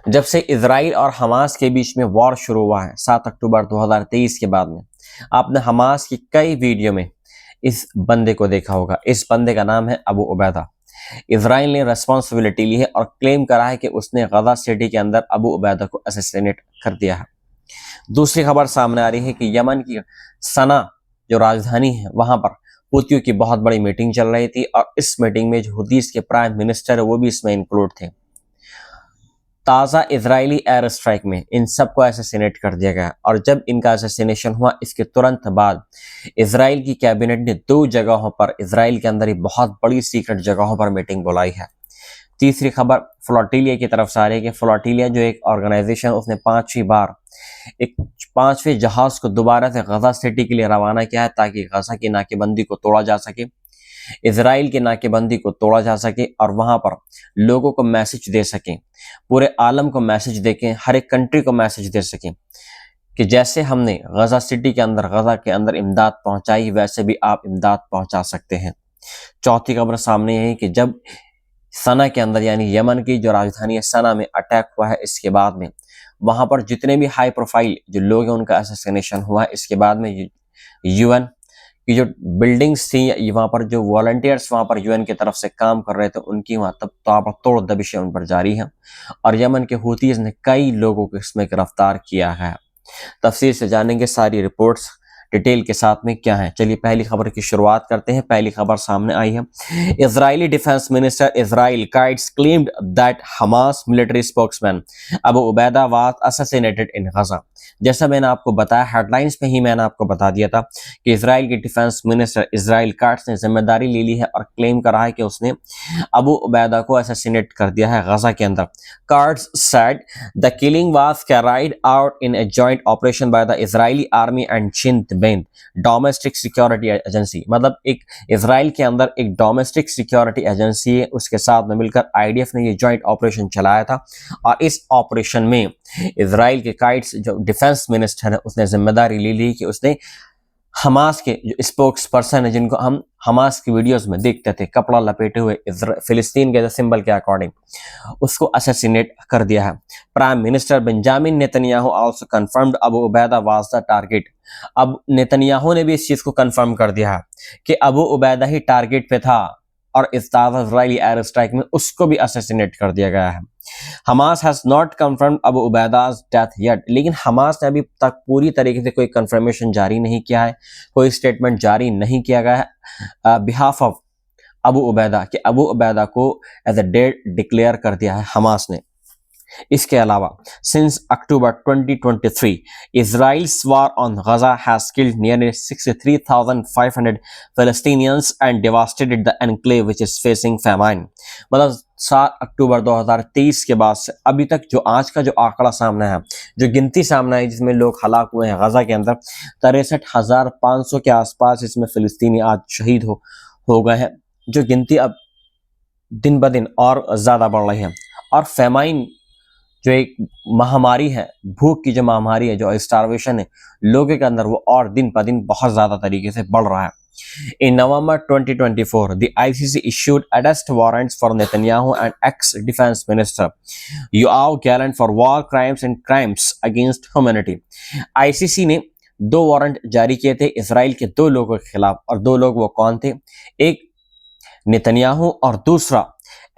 जब से इजराइल और हमास के बीच में वॉर शुरू हुआ है 7 अक्टूबर 2023 के बाद में, आपने हमास की कई वीडियो में इस बंदे को देखा होगा। इस बंदे का नाम है अबू उबैदा। इजराइल ने रेस्पॉन्सिबिलिटी ली है और क्लेम करा है कि उसने गजा सिटी के अंदर अबू उबैदा को असैसिनेट कर दिया है। दूसरी खबर सामने आ रही है कि यमन की सना जो राजधानी है वहां पर हुतियों की बहुत बड़ी मीटिंग चल रही थी और इस मीटिंग में जो हुतीस के प्राइम मिनिस्टर है वो भी इसमें इंक्लूड थे। ताज़ा इजरायली एयर स्ट्राइक में इन सबको असैसिनेट कर दिया गया और जब इनका असैसिनेशन हुआ इसके तुरंत बाद इजराइल की कैबिनेट ने 2 जगहों पर इजराइल के अंदर ही बहुत बड़ी सीक्रेट जगहों पर मीटिंग बुलाई है। तीसरी खबर फ्लोटिलिया की तरफ से आ रही है कि फ्लोटिलिया जो एक ऑर्गेनाइजेशन उसने 5वीं बार एक 5वें जहाज को दोबारा से गजा सिटी के लिए रवाना किया है ताकि गजा की नाकेबंदी को तोड़ा जा सके, इजराइल की नाकेबंदी को तोड़ा जा सके और वहां पर लोगों को मैसेज दे सकें, पूरे आलम को मैसेज दें, हर एक कंट्री को मैसेज दे सकें कि जैसे हमने गजा सिटी के अंदर गजा के अंदर इमदाद पहुंचाई वैसे भी आप इमदाद पहुंचा सकते हैं। चौथी खबर सामने है कि जब सना के अंदर यानी यमन की जो राजधानी है सना में अटैक हुआ है, इसके बाद में वहां पर जितने भी हाई प्रोफाइल जो लोग हैं उनका असैसिनेशन हुआ है। इसके बाद में यूएन की जो बिल्डिंग्स थी, वहां पर जो वॉलंटियर्स वहां पर यूएन की तरफ से काम कर रहे थे उनकी वहां तब तोड़ दबिशें उन पर जारी हैं और यमन के हुतीज ने कई लोगों को इसमें गिरफ्तार किया है। तफसील से जानेंगे सारी रिपोर्ट्स डिटेल के साथ में क्या है। चलिए पहली खबर की शुरुआत करते हैं। पहली खबर सामने आई है, Israeli defence minister Israel Katz claimed that Hamas military spokesman Abu Ubaida was assassinated in Gaza. जैसा मैंने आपको बताया, हेडलाइंस में ही मैंने आपको बता दिया था कि इजराइल के डिफेंस मिनिस्टर इजराइल काइट्स ने जिम्मेदारी ले ली है और क्लेम करा है कि उसने अबू उबैदा को असैसिनेट कर दिया है गजा के अंदर। Kurds said the killing was carried out in a joint operation by the Israeli army and Shin Bet domestic security agency. मतलब एक इजराइल के अंदर एक डोमेस्टिक सिक्योरिटी एजेंसी है, उसके साथ में मिलकर आईडीएफ ने ये जॉइंट ऑपरेशन चलाया था और इस ऑपरेशन में इजराइल के काइट्स जो डिफेंस मिनिस्टर है उसने जिम्मेदारी ले ली कि उसने हमास के जो स्पोक्स पर्सन है जिनको हम हमास की वीडियोस में देखते थे कपड़ा लपेटे हुए फिलिस्तीन के सिंबल के अकॉर्डिंग, उसको असैसिनेट कर दिया है। Prime minister Benjamin Netanyahu also confirmed Abu Ubaida was the target. अब नेतन्याहू ने भी इस चीज को कंफर्म कर दिया है कि अबू उबैदा ही टारगेट पे था और इस इजरायली एयर स्ट्राइक में उसको भी असैसिनेट कर दिया गया है। Hamas has not confirmed Abu Ubaida's death yet, लेकिन हमास ने अभी तक पूरी तरीके से कोई कंफर्मेशन जारी नहीं किया है, कोई स्टेटमेंट जारी नहीं किया गया है बिहाफ ऑफ अबू उबैदा कि अबू उबैदा को एज ए डेड डिक्लेयर कर दिया है हमास ने। इसके अलावा since October 2023 Israel's war on Gaza has killed nearly 63,500 Palestinians and devastated the enclave which is facing famine। मतलब 7 अक्टूबर 2023 के बाद से अभी तक जो आज का जो आंकड़ा सामने है, जो गिनती सामने आई जिसमें लोग हलाक हुए हैं गजा के अंदर, 63,500 के आसपास इसमें फिलिस्तीनी आज शहीद हो गए हैं, जो गिनती अब दिन ब दिन और ज़्यादा बढ़ रही है। और फेमाइन जो एक महामारी है, भूख की जो महामारी है, जो स्टार्वेशन है लोगों के अंदर, वो और दिन ब दिन बहुत ज़्यादा तरीके से बढ़ रहा है। In November 2024, the ICC issued arrest warrants for Netanyahu and ex-defense minister Yoav Gallant for war crimes and crimes against humanity। ICC ने 2 वारंट जारी किए थे इसराइल के 2 लोगों के खिलाफ, और 2 लोग वो कौन थे? एक नेतन्याहू और दूसरा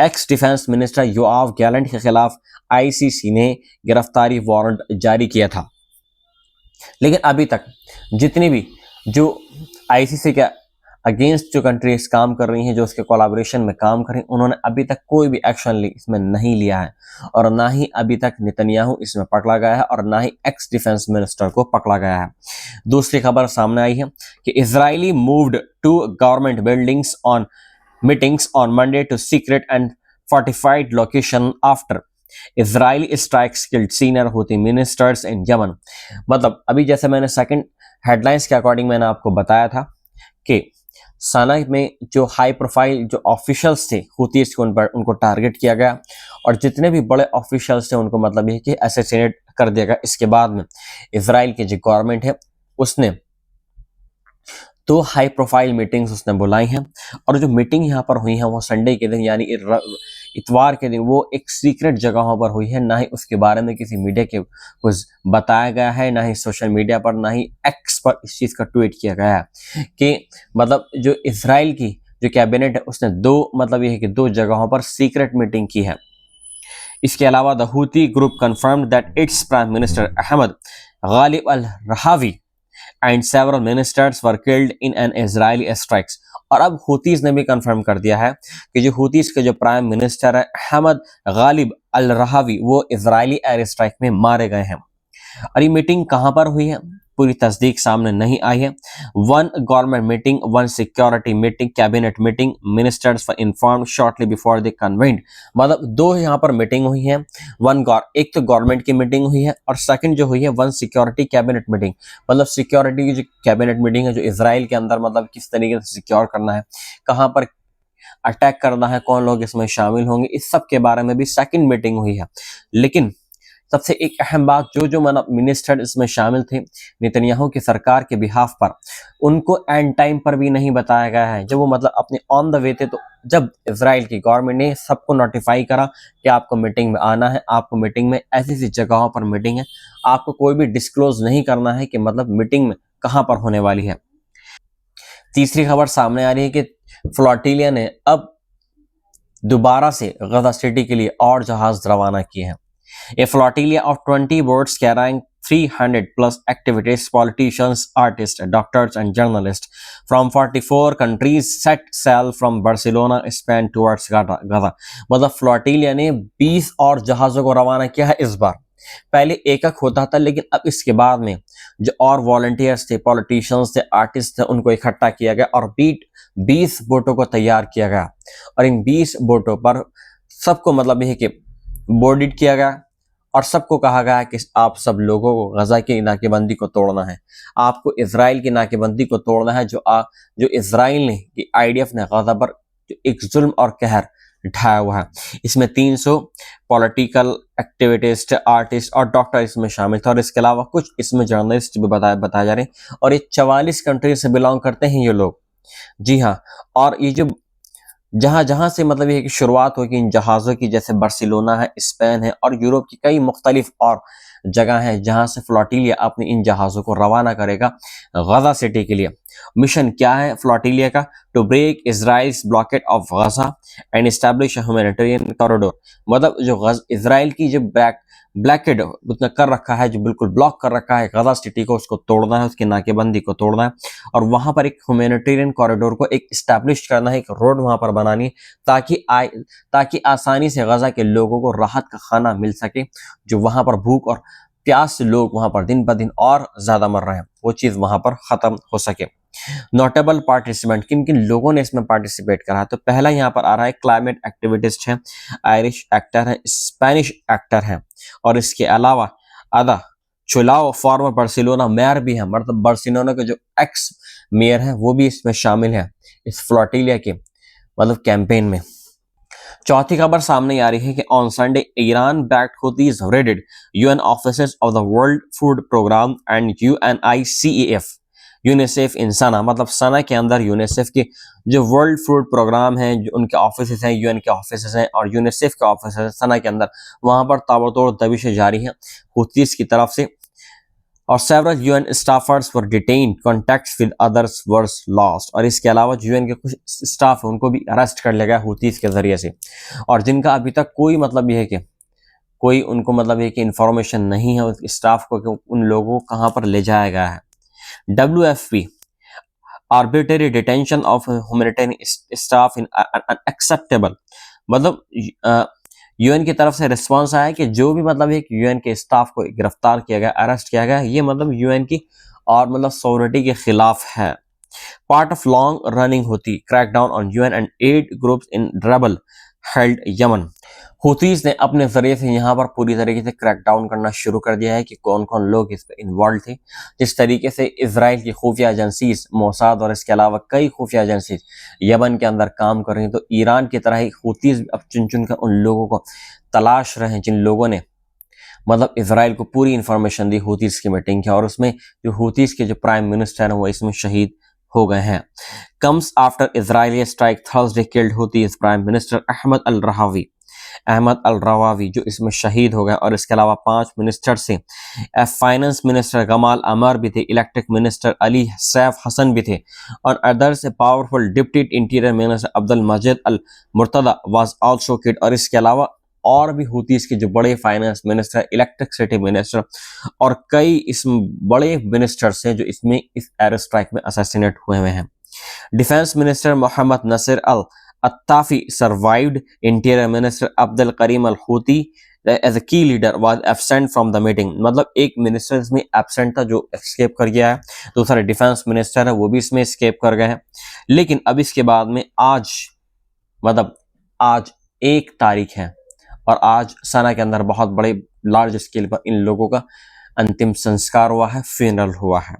x defence minister Yoav Gallant के खिलाफ आईसीसी ने गिरफ्तारी वारंट जारी किया था। लेकिन अभी तक जितनी भी जो आईसीसी के अगेंस्ट जो कंट्रीज काम कर रही हैं, जो उसके कोलैबोरेशन में काम कर रही हैं, उन्होंने अभी तक कोई भी एक्शन इसमें नहीं लिया है और ना ही अभी तक नेतन्याहू इसमें पकड़ा गया है और ना ही एक्स डिफेंस मिनिस्टर को पकड़ा गया है। दूसरी खबर सामने आई है कि Israeli moved to government buildings on meetings on Monday to secret and fortified location after Israeli strikes killed senior Houthi ministers in Yemen। मतलब अभी जैसे मैंने सेकंड हेडलाइंस के अकॉर्डिंग मैंने आपको बताया था कि सना में जो हाई प्रोफाइल जो ऑफिशियल्स थे हुतीस को उनको टारगेट किया गया और जितने भी बड़े ऑफिशियल्स थे उनको मतलब ये कि असैसिनेट कर दिया गया। इसके बाद में इजराइल की जो गवर्नमेंट है उसने 2 हाई प्रोफाइल मीटिंग्स उसने बुलाई हैं और जो मीटिंग यहाँ पर हुई है वो संडे के दिन यानी इतवार के दिन वो एक सीक्रेट जगहों पर हुई है, ना ही उसके बारे में किसी मीडिया के कुछ बताया गया है, ना ही सोशल मीडिया पर, ना ही एक्स पर इस चीज़ का ट्वीट किया गया है कि मतलब जो इसराइल की जो कैबिनेट है उसने ये है कि 2 जगहों पर सीक्रेट मीटिंग की है। इसके अलावा the Houthi group confirmed that its prime minister Ahmed Ghalib al Rahawi and several ministers were killed in an Israeli strikes. और अब हूतीज ने भी कंफर्म कर दिया है कि जो हूतीज के जो प्राइम मिनिस्टर है अहमद गालिब अल रहावी वो इजरायली एयर स्ट्राइक में मारे गए हैं। और ये मीटिंग कहां पर हुई है पूरी तस्दीक सामने नहीं आई है। 1 government meeting, 1 security meeting, cabinet meeting, ministers were informed shortly before the convent. मतलब 2 यहाँ पर मीटिंग हुई है। एक तो गवर्नमेंट की मीटिंग हुई है और सेकंड जो हुई है 1 सिक्योरिटी कैबिनेट मीटिंग। मतलब सिक्योरिटी की जो कैबिनेट मीटिंग है जो इसराइल के अंदर मतलब किस तरीके से सिक्योर करना है, कहाँ पर अटैक करना है, कौन लोग इसमें शामिल होंगे, इस सब के बारे में भी सेकंड मीटिंग हुई है। लेकिन सबसे एक अहम बात जो मतलब मिनिस्टर इसमें शामिल थे नेतन्याहू की सरकार के बिहाफ पर, उनको एंड टाइम पर भी नहीं बताया गया है। जब वो मतलब अपने ऑन द वे थे तो जब इजराइल की गवर्नमेंट ने सबको नोटिफाई करा कि आपको मीटिंग में आना है, आपको मीटिंग में ऐसी जगहों पर मीटिंग है, आपको कोई भी डिस्क्लोज नहीं करना है कि मतलब मीटिंग में कहाँ पर होने वाली है। तीसरी खबर सामने आ रही है कि फ्लोटिलिया ने अब दोबारा से गजा सिटी के लिए और जहाज रवाना किए हैं। A flotilla of 20 boats carrying 300 plus activists, politicians, artists, doctors, and journalists from 44 countries set sail from Barcelona, Spain towards Gaza. मतलब फ्लोटिलिया ने 20 और जहाज़ों को रवाना किया है इस बार। पहले एकक होता था, लेकिन अब इसके बाद में जो और वॉलंटियर्स थे, पॉलिटिशियंस थे, आर्टिस्ट थे, उनको इकट्ठा किया गया और 20 बोटों को तैयार किया गया। और इन 20 बोटों पर सबको मतलब यह कि बोर्डेड किया गया और सबको कहा गया है कि आप सब लोगों को गजा की नाकेबंदी को तोड़ना है, आपको इजराइल की नाकेबंदी को तोड़ना है जो इजराइल ने कि आईडीएफ ने गजा पर जो एक जुल्म और कहर ढाया हुआ है। इसमें 300 पॉलिटिकल एक्टिविस्ट, आर्टिस्ट और डॉक्टर इसमें शामिल थे और इसके अलावा कुछ इसमें जर्नलिस्ट भी बताए जा रहे हैं। और ये 44 कंट्री से बिलोंग करते हैं ये लोग। जी हाँ, और ये जो जहां से मतलब ये कि शुरुआत होगी इन जहाज़ों की, जैसे बार्सिलोना है, स्पेन है और यूरोप की कई मुख्तलिफ और जगह हैं जहां से फ्लोटिलिया अपने इन जहाज़ों को रवाना करेगा गजा सिटी के लिए। मिशन क्या है फ्लोटिलिया का? To break Israel's blockade of Gaza and establish humanitarian corridor. मतलब जो इजराइल की जो ब्लैकेड उसने कर रखा है, जो बिल्कुल ब्लॉक कर रखा है गजा सिटी को, उसको तोड़ना है, उसकी नाकेबंदी को तोड़ना है और वहां पर एक ह्यूमैनिटेरियन कॉरिडोर को एक इस्टेब्लिश करना है, एक रोड वहां पर बनानी है ताकि आसानी से गजा के लोगों को राहत का खाना मिल सके। जो वहां पर भूख और प्यास से लोग वहां पर दिन ब दिन और ज्यादा मर रहे हैं, वो चीज वहां पर खत्म हो सके। नोटेबल पार्टिसिपेंट, किन किन लोगों ने इसमें पार्टिसिपेट करा है? तो पहला यहाँ पर आ रहा है क्लाइमेट एक्टिविस्ट है, आयरिश एक्टर है, स्पेनिश एक्टर है और इसके अलावा आदा चुलाओ फॉर्मर बार्सिलोना मेयर भी है। मतलब बार्सिलोना के जो एक्स मेयर है वो भी इसमें शामिल है इस फ्लोटिलिया के मतलब कैंपेन में। चौथी खबर सामने आ रही है कि on Sunday Iran backed Houthis raided UN offices of the World Food Programme and UNICEF UNICEF in Sanaa. मतलब सना के अंदर यूनिसेफ के जो वर्ल्ड फूड प्रोग्राम है, जो उनके ऑफिस हैं, यूएन के ऑफिस हैं और यूनिसेफ के ऑफिस हैं सना के अंदर, वहां पर ताबड़तोड़ दबिशें जारी हैं हुतीज की तरफ से और several UN staffers were detained, contacts with others were lost. और इसके अलावा यूएन के कुछ स्टाफ है उनको भी अरेस्ट कर लिया गया हुतीज के जरिए से और जिनका अभी तक कोई मतलब ये है कि कोई उनको मतलब ये कि इंफॉर्मेशन नहीं है उस स्टाफ को कि उन लोगों को कहाँ पर ले जाया गया है। WFP arbitrary detention of humanitarian staff in unacceptable. मतलब यूएन की तरफ से रिस्पांस आया कि जो भी मतलब एक यूएन के स्टाफ को गिरफ्तार किया गया, अरेस्ट किया गया, ये मतलब यूएन की और मतलब सॉवरेनिटी के खिलाफ है। Part of long running Houthi crackdown on UN and aid groups in rebel held Yemen. Houthis ने अपने जरिए से यहाँ पर पूरी तरीके से क्रैकडाउन करना शुरू कर दिया है कि कौन कौन लोग इस पर इन्वॉल्व थे। जिस तरीके से इजराइल की खुफिया एजेंसीज मोसाद और इसके अलावा कई खुफिया एजेंसीज यमन के अंदर काम कर रही हैं, तो ईरान की तरह ही हुतीज अब चुन चुन कर उन लोगों को तलाश रहे हैं जिन लोगों ने मतलब इजराइल को पूरी इंफॉर्मेशन दी हुतीज की मीटिंग की। और उसमें जो हुतीज के जो प्राइम मिनिस्टर हैं वो इसमें शहीद हो गए हैं। Comes after Israeli strike Thursday killed Houthis prime minister Ahmed al Rahawi. Ahmed al Rawawi जो इसमें शहीद हो गए, और इसके अलावा 5 मिनिस्टर से फाइनेंस मिनिस्टर गमाल अमर भी थे, electric minister Ali Saif Hassan भी थे, और others powerful deputy interior minister Abdul Majid al Murtada was also killed. और इसके अलावा और भी हुतीस के जो बड़े फाइनेंस मिनिस्टर, इलेक्ट्रिसिटी मिनिस्टर और कई इसमें बड़े मिनिस्टर्स हैं जो इसमें इस एयर स्ट्राइक में असैसिनेट हुए हैं। Defence minister Mohammed Nasir al Atafi survived, interior minister Abdul Karim al Houthi as a key leader was absent from the meeting. मतलब एक मिनिस्टर इसमें एब्सेंट था जो एस्केप कर गया है, दूसरा डिफेंस मिनिस्टर है वो भी इसमें एस्केप कर गए हैं। लेकिन अब इसके बाद में आज मतलब आज 1 तारीख है और आज सना के अंदर बहुत बड़े लार्ज स्केल पर इन लोगों का अंतिम संस्कार हुआ है, फ्यूनरल हुआ है।